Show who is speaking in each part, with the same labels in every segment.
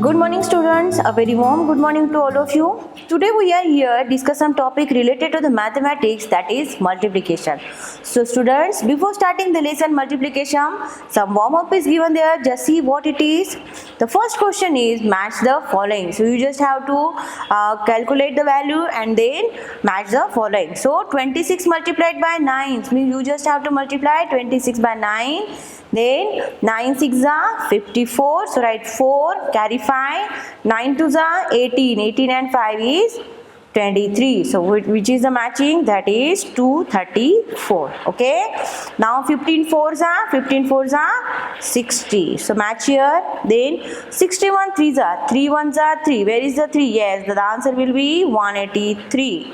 Speaker 1: Good morning students, a very warm good morning to all of you. Today we are here to discuss some topic related to the mathematics, that is multiplication. So students, before starting the lesson multiplication, some warm up is given there, just see what it is. The first question is match the following. So you just have to calculate the value and then match the following. So 26 multiplied by 9 means you just have to multiply 26 by 9. Then 9 6 are 54, so write 4, carry 5, 9 2 are 18, 18 and 5 is 23. So which is the matching? That is 234. Okay. Now 15 4s are 60. So match here. Then 61 3s are 3 1s are 3. Where is the 3? Yes, the answer will be 183.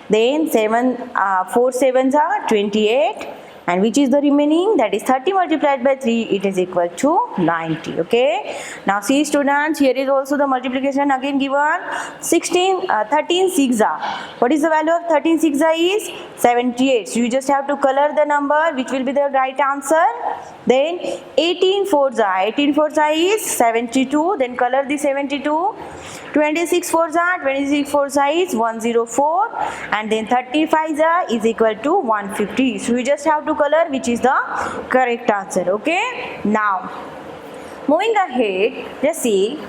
Speaker 1: Then 4 7s are 28. And which is the remaining? That is 30 multiplied by 3. It is equal to 90. Okay. Now see students, here is also the multiplication again given. 13 6 are. What is the value of 13 6 are is 78. So you just have to color the number which will be the right answer. Then 18 4s are. 18 4s are is 72. Then color the 72. 26 4s are. 26 4s are is 104. And then 35 are is equal to 150. So you just have to color which is the correct answer. Okay. Now moving ahead, just see.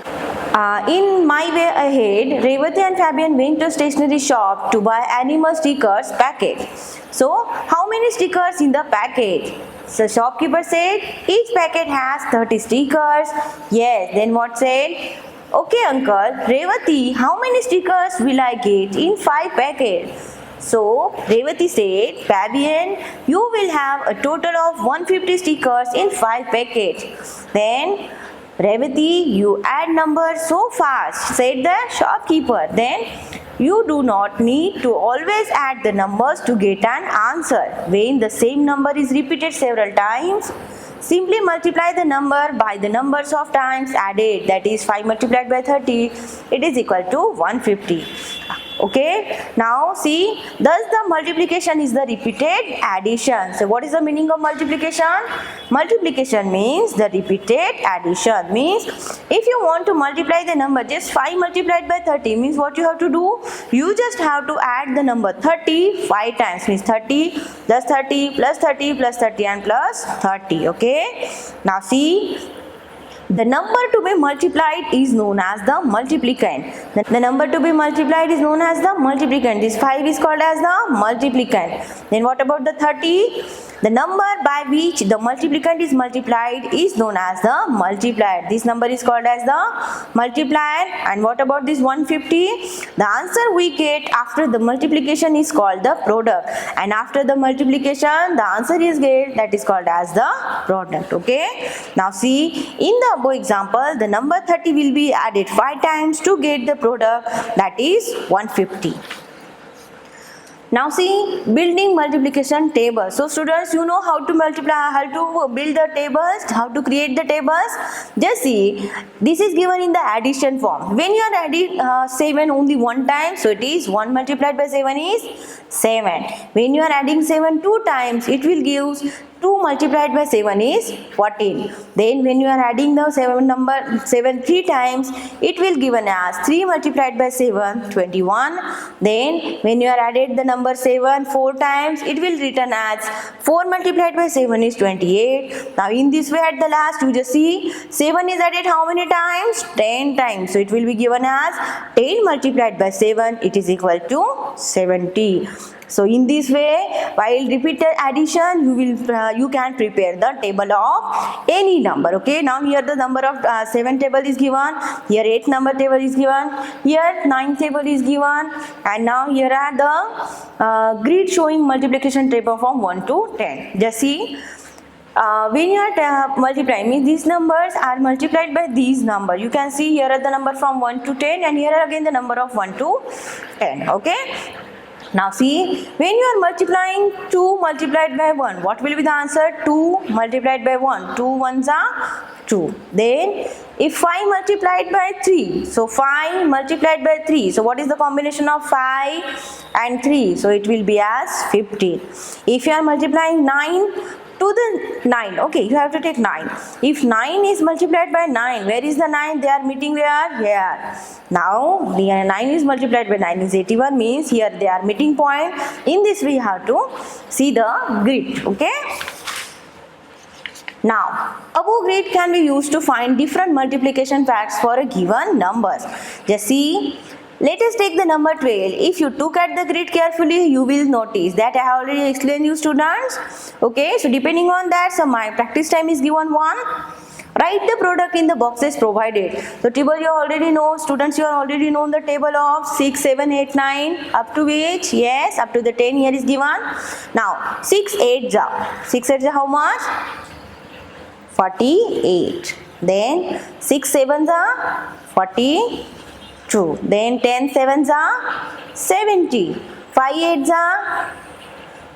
Speaker 1: In my way ahead, Revati and Fabian went to stationery shop to buy animal stickers packet. So how many stickers in the packet? So shopkeeper said each packet has 30 stickers. Yes. Then what said? Okay uncle, Revati, how many stickers will I get in 5 packets? So Revati said, Fabian, you will have a total of 150 stickers in 5 packets. Then Revati, you add numbers so fast, said the shopkeeper. Then you do not need to always add the numbers to get an answer. When the same number is repeated several times, simply multiply the number by the numbers of times added. That is 5 multiplied by 30. It is equal to 150. Okay. Now see, thus the multiplication is the repeated addition. So what is the meaning of multiplication? Multiplication means the repeated addition. Means if you want to multiply the number just 5 multiplied by 30 means what you have to do? You just have to add the number 30 5 times. Means 30 plus 30 plus 30 plus 30 and plus 30. Okay. Now see, the number to be multiplied is known as the multiplicand. The number to be multiplied is known as the multiplicand. This 5 is called as the multiplicand. Then what about the 30? The number by which the multiplicand is multiplied is known as the multiplier. This number is called as the multiplier. And what about this 150? The answer we get after the multiplication is called the product. And after the multiplication, the answer is get, that is called as the product. Okay. Now see, in the above example, the number 30 will be added 5 times to get the product, that is 150. Now see, building multiplication table. So students, you know how to multiply, how to build the tables, how to create the tables. Just see, this is given in the addition form. When you are adding 7 only one time, so it is 1 multiplied by 7 is 7. When you are adding 7 2 times, it will give 2 multiplied by 7 is 14. Then when you are adding the 7 3 times, it will given as 3 multiplied by 7 21. Then when you are added the number 7 4 times, it will written as 4 multiplied by 7 is 28. Now in this way at the last you just see 7 is added how many times? 10 times. So it will be given as 10 multiplied by 7, it is equal to 70. So in this way, while repeated addition, you can prepare the table of any number. Okay. Now here the number of 7 table is given. Here 8 number table is given. Here 9 table is given. And now here are the grid showing multiplication table from 1 to 10. Just see. When you are multiplying, means these numbers are multiplied by these number. You can see here are the number from 1 to 10 and here are again the number of 1 to 10. Okay. Now see, when you are multiplying 2 multiplied by 1, what will be the answer? 2 multiplied by 1. 2 ones are 2. Then if 5 multiplied by 3, so 5 multiplied by 3. So what is the combination of 5 and 3? So it will be as 15. If you are multiplying 9 to the 9. Okay, you have to take 9. If 9 is multiplied by 9, where is the 9? They are meeting where? Here. Now, the 9 is multiplied by 9 is 81, means here they are meeting point. In this we have to see the grid. Okay. Now, above grid can be used to find different multiplication facts for a given numbers. Just see, let us take the number 12. If you look at the grid carefully, you will notice that I have already explained you students. Okay, so depending on that, so my practice time is given 1. Write the product in the boxes provided. So table you already know, students, you already know the table of 6, 7, 8, 9 up to which? Yes, up to the 10 here is given. Now 6 8 how much? 48. Then 6 7 42. Then 10 7 70. 5 8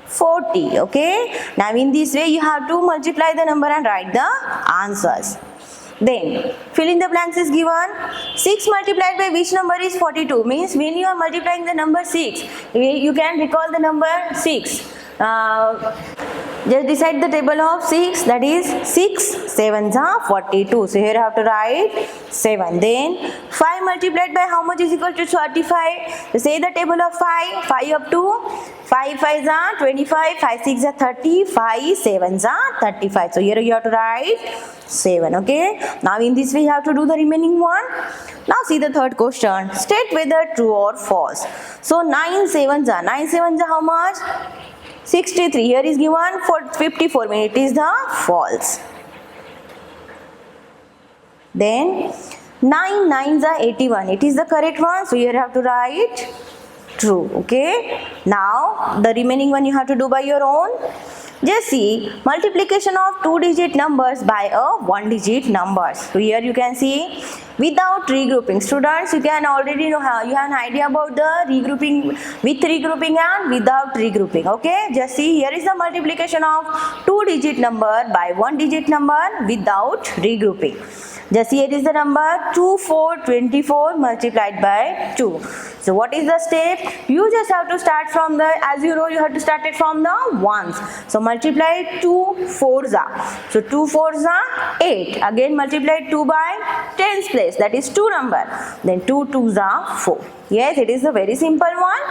Speaker 1: 40. Okay. Now in this way you have to multiply the number and write the answers. Then fill in the blanks is given. 6 multiplied by which number is 42? Means when you are multiplying the number 6, you can recall the number 6. Just decide the table of 6, that is 6 7 42. So here you have to write 7. Then 5 multiplied by how much is equal to 35? So say the table of 5. 5 up to 5 5 25, 5 6 30, 5 7 35. So here you have to write 7. Okay. Now in this way you have to do the remaining one. Now see the third question. State whether true or false. So 9 7 how much? 63. Here is given for 54, means it is the false. Then 9 9s are 81. It is the correct one. So here you have to write true. Okay. Now the remaining one you have to do by your own. Just see multiplication of 2-digit numbers by a 1-digit numbers. So here you can see without regrouping. Students, you can already know how you have an idea about the regrouping, with regrouping and without regrouping. Okay, just see here is the multiplication of 2-digit number by 1-digit number without regrouping. Just here is the number 2 4 24 multiplied by 2. So what is the step? You just have to start from the, as you know, you have to start it from the ones. So multiply 2 4s are. So 2 4s are 8. Again multiply 2 by 10s place, that is 2 number. Then 2 2s are 4. Yes, it is a very simple one.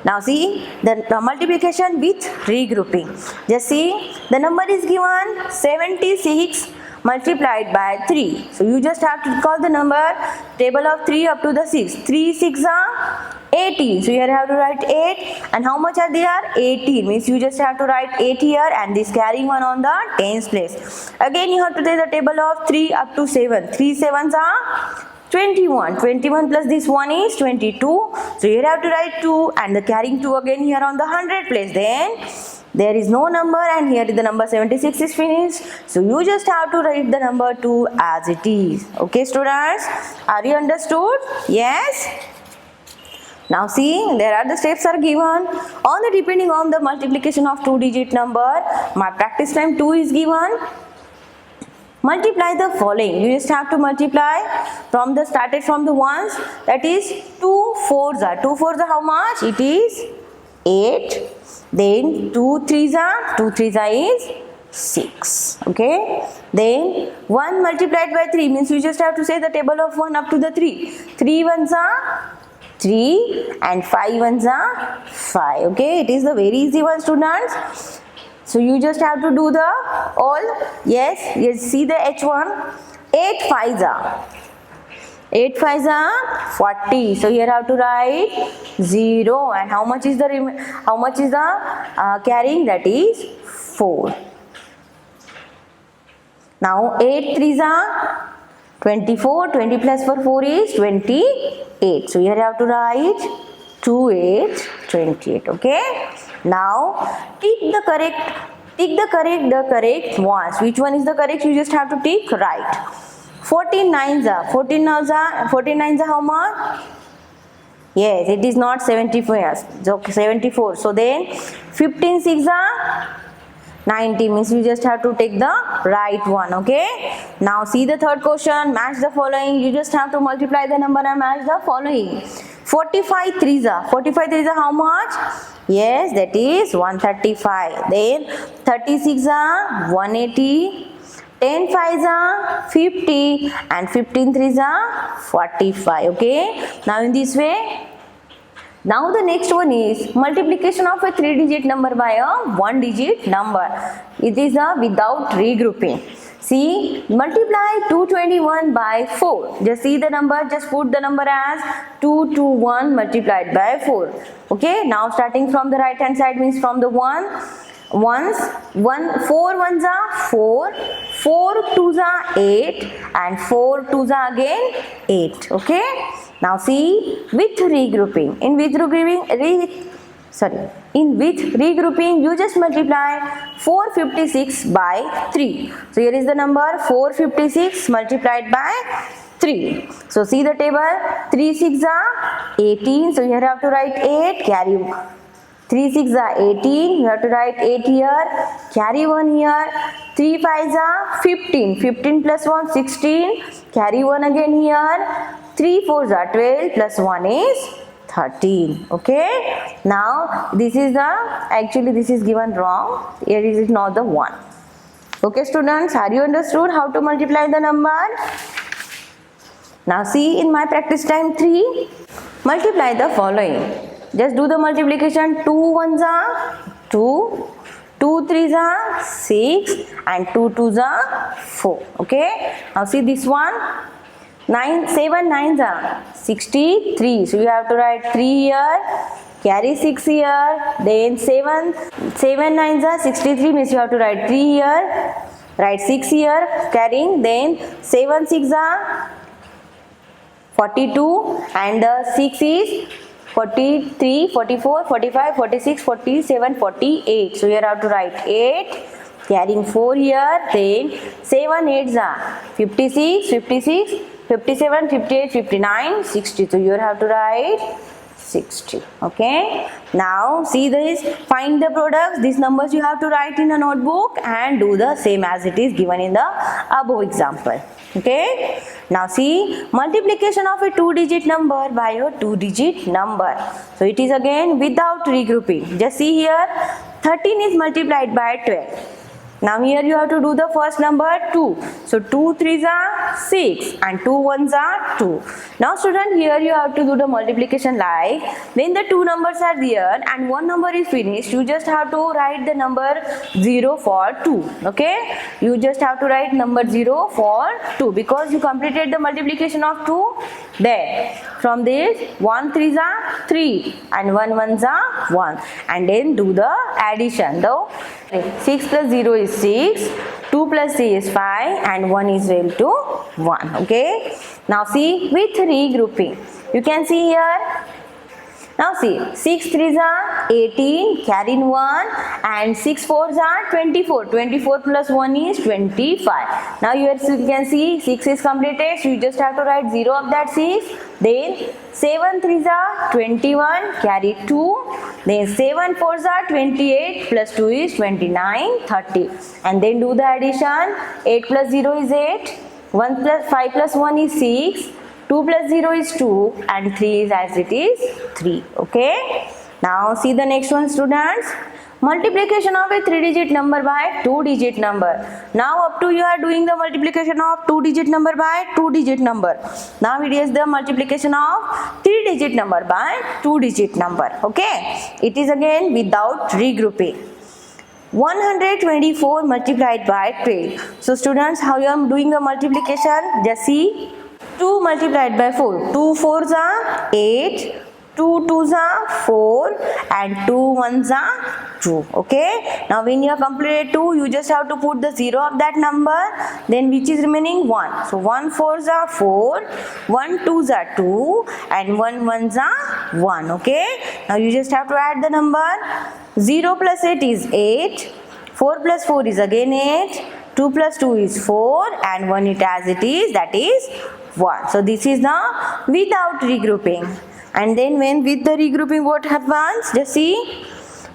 Speaker 1: Now see the multiplication with regrouping. Just see the number is given 76 multiplied by 3. So you just have to call the number table of 3 up to the 6. 3 6 are 18. So here you have to write 8. And how much are there? 18. Means you just have to write 8 here and this carrying one on the tens place. Again you have to take the table of 3 up to 7. 3 7s are 21. 21 plus this one is 22. So here you have to write 2 and the carrying 2 again here on the 100 place. Then there is no number and here the number 76 is finished. So you just have to write the number 2 as it is. Okay students, are you understood? Yes. Now see, there are the steps are given on the depending on the multiplication of 2-digit number. My practice time 2 is given. Multiply the following. You just have to multiply from the started from the ones, that is 2 4s are. 2 4s are how much? It is 8. Then 2 3s are is 6. Okay. Then 1 multiplied by 3 means you just have to say the table of 1 up to the 3. 3 1s are 3 and 5 1s are 5. Okay. It is the very easy one students. So you just have to do the all. Yes, see the H1. 8 5s are. 8 5s are 40. So here I have to write 0. And how much is the carrying? That is 4. Now 8 3s are 24. 20 plus 4 is 28. So here I have to write 2 8 28. Okay. Now tick the correct ones. Which one is the correct? You just have to tick right. 14 9s are. 14 9s are how much? Yes, it is not 74. Okay, 74. So then 15 6 are 90, means you just have to take the right one. Okay. Now see the third question. Match the following. You just have to multiply the number and match the following. 45 3s are. 45 3s are how much? Yes, that is 135. Then 36 are 180. 10 5s are 50 and 15 3s are 45. Okay. Now in this way. Now the next one is multiplication of a 3-digit number by a 1-digit number. It is a without regrouping. See, multiply 221 by 4. Just see the number, just put the number as 221 multiplied by 4. Okay, now starting from the right hand side means from the 4 ones are 4, 4 twos are 8 and 4 twos are again 8. Okay. Now see with regrouping. In with regrouping you just multiply 456 by 3. So here is the number 456 multiplied by 3. So see the table, 3 6 are 18. So here you have to write 8, carry 3 6 are 18, you have to write 8 here, carry 1 here, 3 5s are 15, 15 plus 1 16, carry 1 again here, 3 4s are 12 plus 1 is 13. Okay. Now this is actually this is given wrong, here is it not the 1. Okay students, are you understood how to multiply the number? Now see in my practice time 3, multiply the following. Just do the multiplication. 2 1s are 2, 2 3s are 6 and 2 2s are 4. Okay. Now see this one. 7 9s are 63. So you have to write 3 here, carry 6 here, then 7 9s are 63 means you have to write 3 here, write 6 here, carrying, then 7 6 are 42 and 6 is 43, 44, 45, 46, 47, 48. So here I have to write 8, carrying 4 here, then 7 8s are 56, 56, 57, 58, 59, 60. So you have to write 60. Okay. Now see this, find the products. These numbers you have to write in a notebook and do the same as it is given in the above example. Okay. Now see, multiplication of a 2-digit number by a 2-digit number. So it is again without regrouping. Just see here, 13 is multiplied by 12. Now here you have to do the first number 2. So 2 3s are 6 and 2 1s are 2. Now student, here you have to do the multiplication like when the two numbers are there and one number is finished, you just have to write the number 0 for 2. Okay. You just have to write number 0 for 2 because you completed the multiplication of 2 there. From this 1 3s are 3 and 1 1s are 1 and then do the addition. Though 6 plus 0 is 6, 2 plus 3 is 5 and 1 is equal to 1. Okay. Now see with regrouping. You can see here. Now see 6 3s are 18, carrying 1 and 6 4s are 24. 24 plus 1 is 25. Now here you can see 6 is completed. So you just have to write 0 of that 6. Then 7 3s are 21, carry 2. Then 7 4s are 28 plus 2 is 29, 30. And then do the addition. 8 plus 0 is 8. 1 plus 5 plus 1 is 6. 2 plus 0 is 2 and 3 is as it is 3. Okay. Now see the next one students. Multiplication of a 3-digit number by 2-digit number. Now up to you are doing the multiplication of 2-digit number by 2-digit number. Now it is the multiplication of 3-digit number by 2-digit number. Okay. It is again without regrouping. 124 multiplied by 12. So students, how you are doing the multiplication? Just see. 2 multiplied by 4. 2 4s are 8. 2 2s are 4 and 2 1s are 2. Okay. Now when you have completed 2, you just have to put the 0 of that number. Then which is remaining 1. So 1 4s are 4, 1 2s are 2 and 1 1s are 1. Okay. Now you just have to add the number. 0 plus 8 is 8. 4 plus 4 is again 8. 2 plus 2 is 4 and 1 it as it is, that is 1. So this is the without regrouping. And then when with the regrouping what happens? Just see.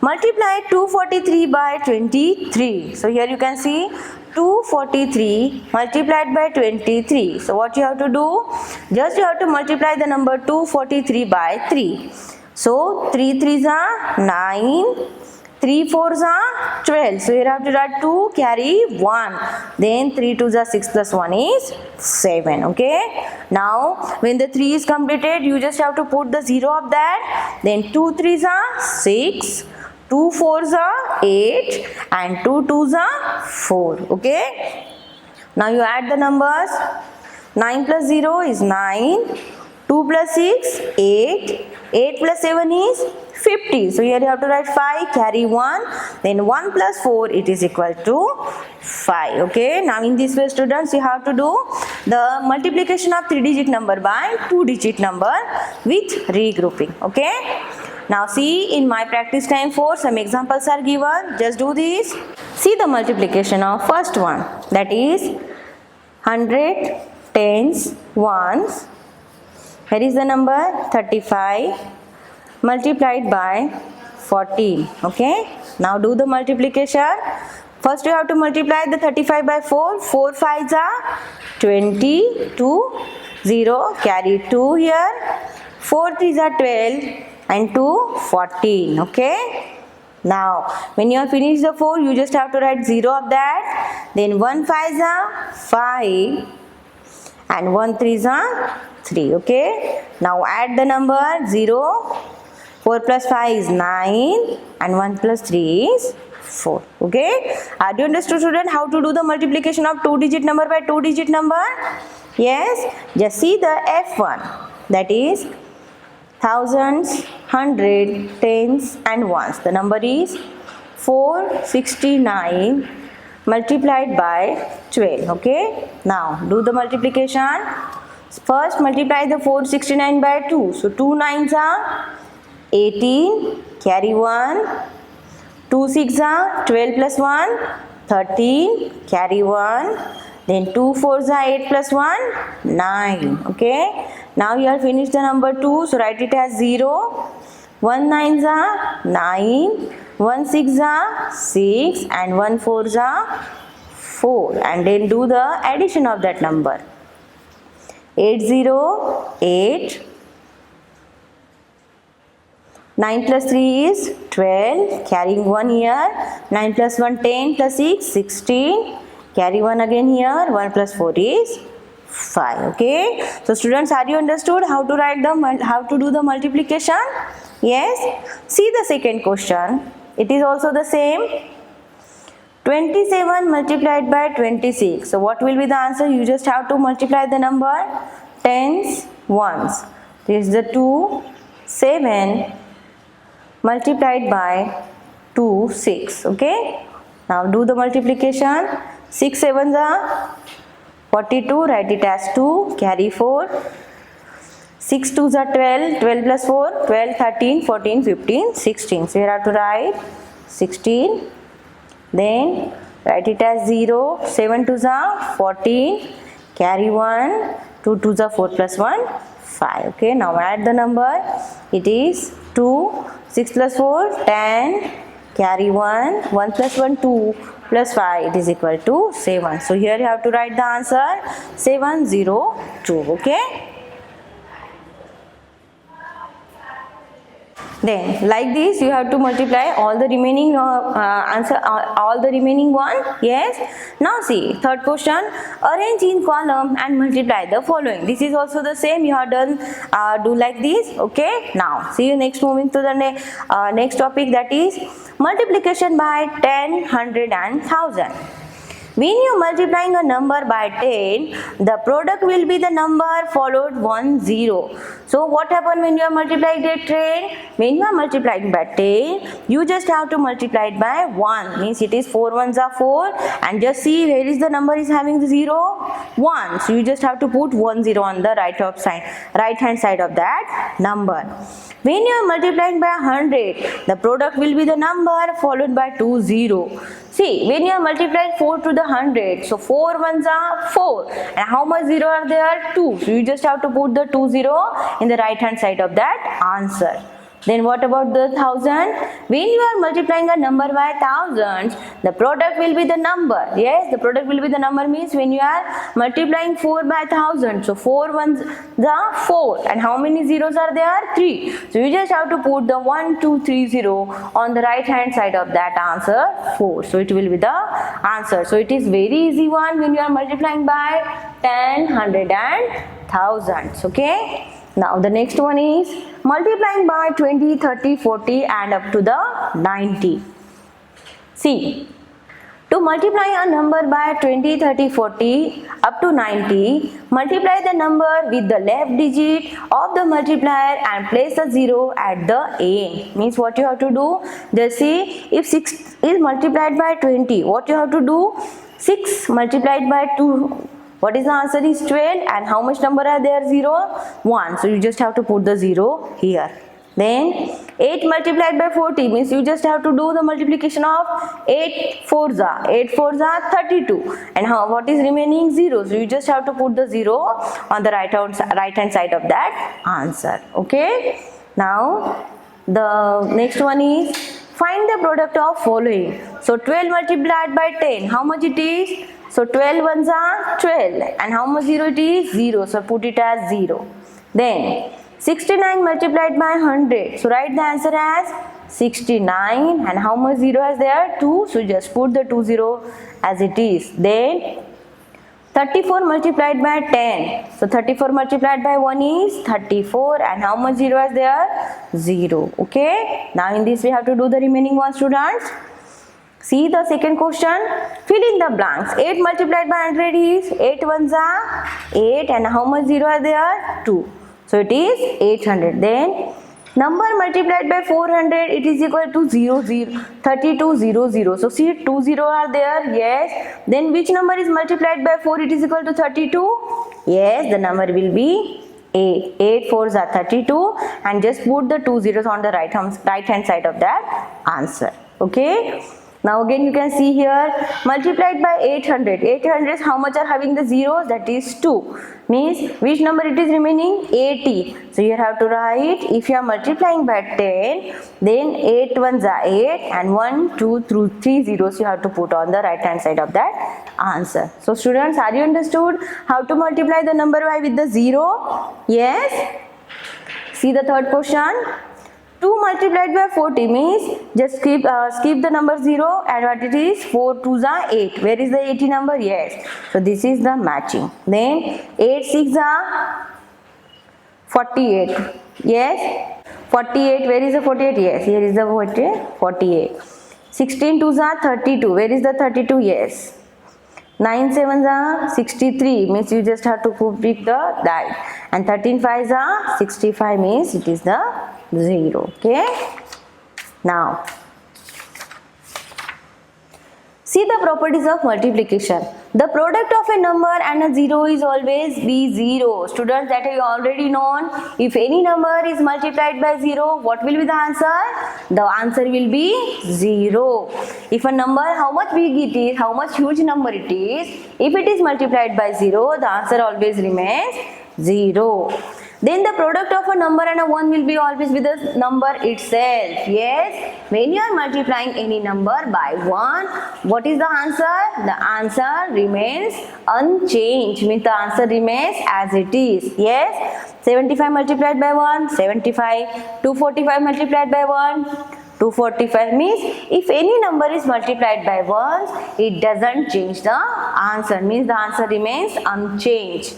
Speaker 1: Multiply 243 by 23. So here you can see 243 multiplied by 23. So what you have to do? Just you have to multiply the number 243 by 3. So 3 3s are 9, 3 4s are 12. So here I have to write 2, carry 1. Then 3 2s are 6 plus 1 is 7. Okay. Now when the 3 is completed, you just have to put the 0 of that. Then 2 3s are 6. 2 4s are 8 and 2 2s are 4. Okay. Now you add the numbers. 9 plus 0 is 9. 2 plus 6, 8. 8 plus 7 is 50. So here you have to write 5, carry 1. Then 1 plus 4, it is equal to 5. Okay. Now in this way, students, you have to do the multiplication of 3-digit number by 2-digit number with regrouping. Okay. Now see, in my practice time 4, some examples are given. Just do this. See the multiplication of first one, that is 100, tens, ones. Here is the number 35 multiplied by 14. Okay. Now do the multiplication. First you have to multiply the 35 by 4. 4 5s are 20. 2 0. Carry 2 here. 4 3s are 12 and 2 14. Okay. Now when you have finished the 4, you just have to write 0 of that. Then 1 5s are 5 and 1 3s are 3. Okay. Now add the number 0. 4 plus 5 is 9 and 1 plus 3 is 4. Okay. Do you understood, student, how to do the multiplication of 2-digit number by 2-digit number? Yes. Just see the F1, that is thousands, hundred, tens and ones. The number is 469 multiplied by 12. Okay. Now do the multiplication. First multiply the 469 by 2. So 2 9s are 18, carry 1. 2 6s are 12 plus 1, 13, carry 1. Then 2 4s are 8 plus 1, 9. Okay. Now you have finished the number 2. So write it as 0. 1 9s are 9. 1 6s are 6 and 1 4s are 4. And then do the addition of that number. 8 0, 8. 9 plus 3 is 12. Carrying 1 here. 9 plus 1, 10 plus 6, 16. Carry 1 again here. 1 plus 4 is 5. Okay. So students, are you understood how to write how to do the multiplication? Yes. See the second question. It is also the same. 27 multiplied by 26. So what will be the answer? You just have to multiply the number tens, ones. This is the 2, 7 multiplied by 2, 6. Okay. Now do the multiplication. 6 7s are 42. Write it as 2. Carry 4. 6 2s are 12. 12 plus 4. 12, 13, 14, 15, 16. So you have to write 16. Then write it as 0. 7 2s are 14. Carry 1. 2 2s are 4 plus 1. 5. Okay. Now add the number. It is 2. 6 plus 4, 10. Carry 1. 1 plus 1, 2 plus 5. It is equal to 7. So here you have to write the answer 702. Okay. Then like this you have to multiply all the remaining all the remaining one. Yes. Now see third question. Arrange in column and multiply the following. This is also the same. You have done do like this. Okay. Now see you next, moving to the next topic, that is multiplication by 10, 100 and 1000. When you are multiplying a number by 10, the product will be the number followed 1 0. So what happens when you are multiplying by 10? When you are multiplying by 10, you just have to multiply it by 1. Means it is 4 1s are 4, and just see where is the number is having the 0? 1. So you just have to put 1 0 on the right hand side of that number. When you are multiplying by 100, the product will be the number followed by 2 0. See, when you are multiplying 4 to the 100, so 4 1s are 4. And how much 0 are there? 2. So you just have to put the 2 0 in the right hand side of that answer. Then what about the 1000? When you are multiplying a number by thousands, the product will be the number. Yes, the product will be the number means when you are multiplying 4 by 1000. So 4 ones the 4. And how many zeros are there? 3. So you just have to put the 1, 2, 3, 0 on the right hand side of that answer 4. So it will be the answer. So it is very easy one when you are multiplying by 10, 100 and thousands. Okay. Now the next one is multiplying by 20, 30, 40 and up to the 90. See, to multiply a number by 20, 30, 40 up to 90, multiply the number with the left digit of the multiplier and place a 0 at the end. Means what you have to do, just see if 6 is multiplied by 20, what you have to do, 6 multiplied by 2. What is the answer is 12 and how much number are there? 0, 1. So you just have to put the 0 here. Then 8 multiplied by 40 means you just have to do the multiplication of 8 4s are 8 4s are 32 and what is remaining? 0. So you just have to put the 0 on the right hand side of that answer. Okay. Now the next one is find the product of following. So 12 multiplied by 10, how much it is? So 12 ones are 12 and how much 0 it is? 0. So put it as 0. Then 69 multiplied by 100. So write the answer as 69 and how much 0 is there? 2. So just put the 2 0 as it is. Then 34 multiplied by 10. So 34 multiplied by 1 is 34 and how much 0 is there? 0. Okay. Now in this we have to do the remaining one, students. See the second question, fill in the blanks. 8 multiplied by 100 is 8 ones are 8 and how much 0 are there? 2. So it is 800. Then number multiplied by 400, it is equal to 3200. So see 2 0 are there. Yes. Then which number is multiplied by 4? It is equal to 32. Yes, the number will be 8. 8 4s are 32 and just put the 2 zeros on the right hand side of that answer. Okay. Now again you can see here multiplied by 800. 800 how much are having the zeros? That is 2. Means which number it is remaining? 80. So you have to write if you are multiplying by 10 then 8 ones are 8 and 1, 2, 3 zeros you have to put on the right hand side of that answer. So students, are you understood how to multiply the number by with the 0? Yes. See the third question. 2 multiplied by 40 means just skip the number 0 and what it is? 4 2s are 8. Where is the 80 number? Yes. So this is the matching. Then 8 6 are 48. Yes. 48. Where is the 48? Yes. Here is the 48. 16 2s are 32. Where is the 32? Yes. 9 7s are 63 means you just have to pick the that and 13 5s are 65 means it is the 0. Okay. Now see the properties of multiplication. The product of a number and a 0 is always be 0. Students, that you already known. If any number is multiplied by 0, what will be the answer? The answer will be 0. If a number, how much big it is, how much huge number it is, if it is multiplied by 0, the answer always remains 0. Then the product of a number and a 1 will be always with the number itself. Yes. When you are multiplying any number by 1, what is the answer? The answer remains unchanged. Means the answer remains as it is. Yes. 75 multiplied by 1, 75. 245 multiplied by 1, 245 means if any number is multiplied by 1, it doesn't change the answer. Means the answer remains unchanged.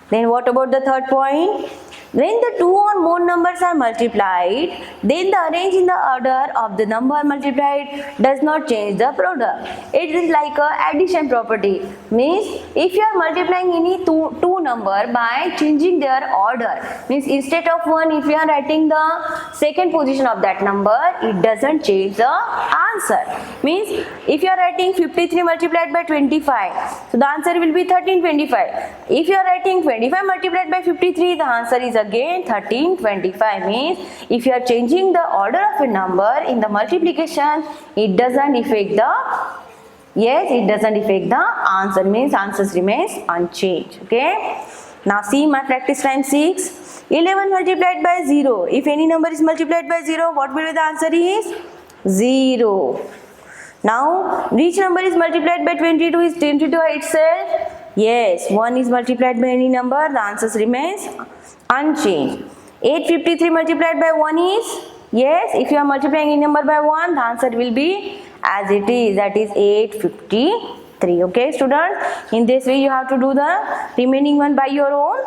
Speaker 1: Then what about the third point? When the two or more numbers are multiplied, then the arrange in the order of the number multiplied does not change the product. It is like a addition property. Means if you are multiplying any two number by changing their order, means instead of 1, if you are writing the second position of that number, it doesn't change the answer. Means if you are writing 53 multiplied by 25, so the answer will be 1325. If you are writing 25 multiplied by 53, the answer is again 1325. Means if you are changing the order of a number in the multiplication, it doesn't affect the answer. Means answers remains unchanged. Okay. Now see my practice time 6. 11 multiplied by 0. If any number is multiplied by 0, what will be the answer is 0. Now, which number is multiplied by 22? Is 22 itself? Yes, 1 is multiplied by any number, the answer remains unchanged. 853 multiplied by 1 is? Yes, if you are multiplying any number by 1, the answer will be as it is, that is 853. Okay, students, in this way you have to do the remaining one by your own.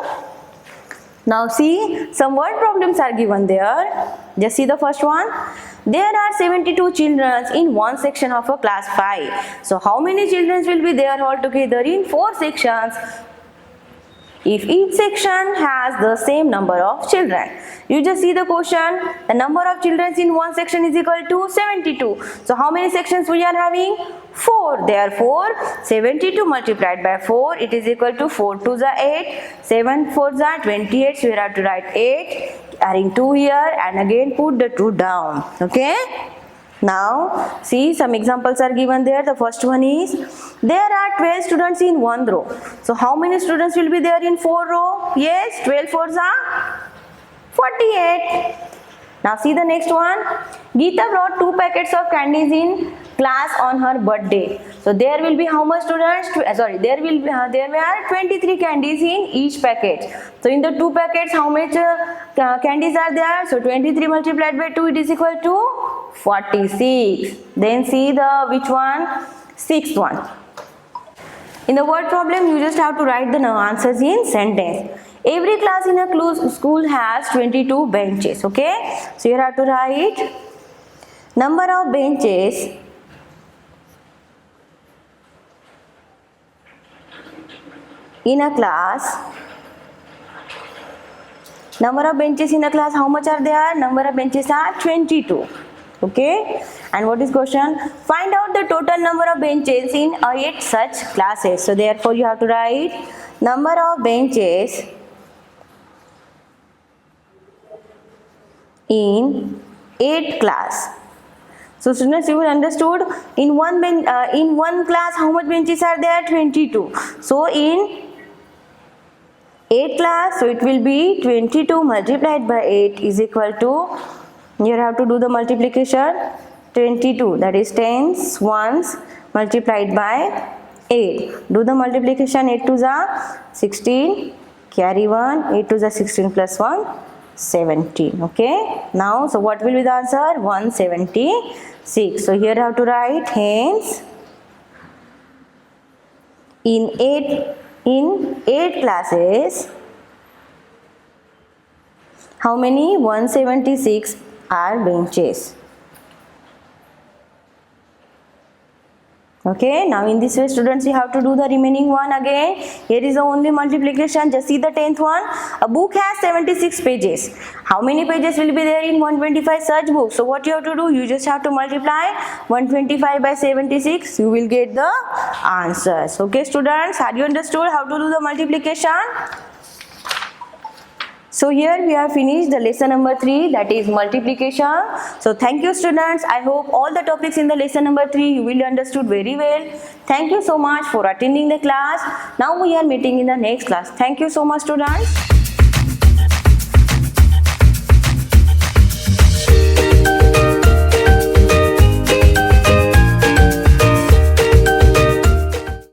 Speaker 1: Now see, some word problems are given there. Just see the first one. There are 72 children in one section of a class 5. So how many children will be there altogether in 4 sections? If each section has the same number of children. You just see the question. The number of children in one section is equal to 72. So how many sections we are having? 4. Therefore, 72 multiplied by 4, it is equal to 4 to the 8. 7 4 the 28. So we have to write 8. Adding 2 here and again put the 2 down. Okay. Now, see, some examples are given there. The first one is, there are 12 students in one row. So, how many students will be there in 4 row? Yes, 12 fours are 48. Now, see the next one. Geeta brought 2 packets of candies in class on her birthday. So, there will be how much students? There were 23 candies in each packet. So, in the 2 packets, how much candies are there? So, 23 multiplied by 2, it is equal to 46. Then see the which one? 6th one. In the word problem, you just have to write the answers in sentence. Every class in a school has 22 benches. Okay. So, you have to write number of benches in a class. Number of benches in a class, how much are there? Number of benches are 22. Okay. And what is question? Find out the total number of benches in 8 such classes. So, therefore, you have to write number of benches in 8 class. So, students, you will understood in one class how much benches are there? 22. So, in 8 class, so it will be 22 multiplied by 8 is equal to, you have to do the multiplication, 22, that is 10s, 1s multiplied by 8. Do the multiplication, 8 to the 16, carry 1, 8 to the 16 plus 1, 17. Okay. Now, so what will be the answer? 176. So, here I have to write, hence, in 8 classes, how many? 176 are benches. Okay, now in this way, students, you have to do the remaining one again. Here is the only multiplication. Just see the 10th one. A book has 76 pages. How many pages will be there in 125 such books? So what you have to do? You just have to multiply 125 by 76. You will get the answers. Okay, students, have you understood how to do the multiplication? So here we have finished the lesson number 3, that is multiplication. So thank you, students. I hope all the topics in the lesson number 3 you will understood very well. Thank you so much for attending the class. Now we are meeting in the next class. Thank you so much, students.